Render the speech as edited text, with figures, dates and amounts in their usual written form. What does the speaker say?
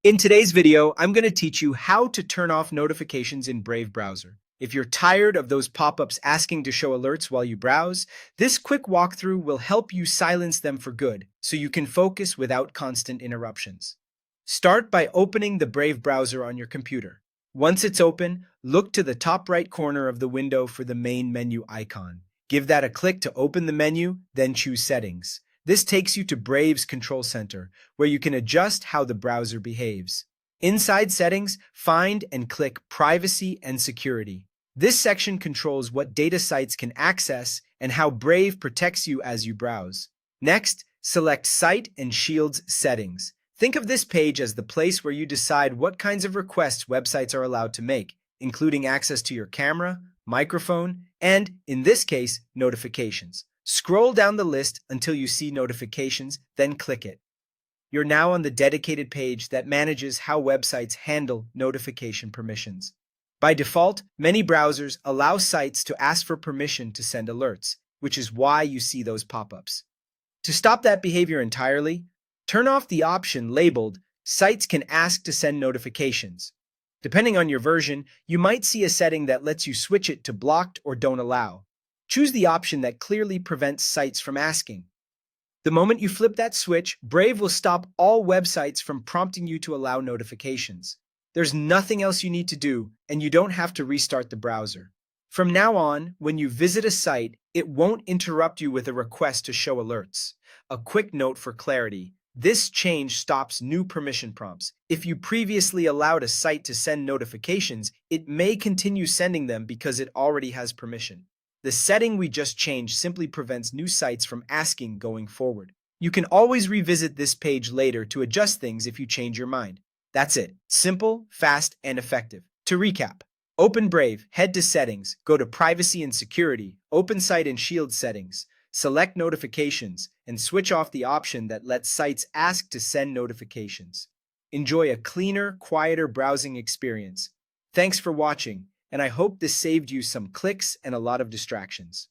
In today's video, I'm going to teach you how to turn off notifications in Brave browser. If you're tired of those pop-ups asking to show alerts while you browse, this quick walkthrough will help you silence them for good so you can focus without constant interruptions. Start by opening the Brave browser on your computer. Once it's open, look to the top right corner of the window for the main menu icon. Give that a click to open the menu, then choose Settings. This takes you to Brave's Control Center, where you can adjust how the browser behaves. Inside Settings, find and click Privacy and Security. This section controls what data sites can access and how Brave protects you as you browse. Next, select Site and Shields Settings. Think of this page as the place where you decide what kinds of requests websites are allowed to make, including access to your camera, microphone, and, in this case, notifications. Scroll down the list until you see Notifications, then click it. You're now on the dedicated page that manages how websites handle notification permissions. By default, many browsers allow sites to ask for permission to send alerts, which is why you see those pop-ups. To stop that behavior entirely, turn off the option labeled Sites can ask to send notifications. Depending on your version, you might see a setting that lets you switch it to blocked or don't allow. Choose the option that clearly prevents sites from asking. The moment you flip that switch, Brave will stop all websites from prompting you to allow notifications. There's nothing else you need to do, and you don't have to restart the browser. From now on, when you visit a site, it won't interrupt you with a request to show alerts. A quick note for clarity: this change stops new permission prompts. If you previously allowed a site to send notifications, it may continue sending them because it already has permission. The setting we just changed simply prevents new sites from asking going forward. You can always revisit this page later to adjust things if you change your mind. That's it. Simple, fast, and effective. To recap, open Brave, head to Settings, go to Privacy and Security, open Site and Shield Settings, select Notifications, and switch off the option that lets sites ask to send notifications. Enjoy a cleaner, quieter browsing experience. Thanks for watching, and I hope this saved you some clicks and a lot of distractions.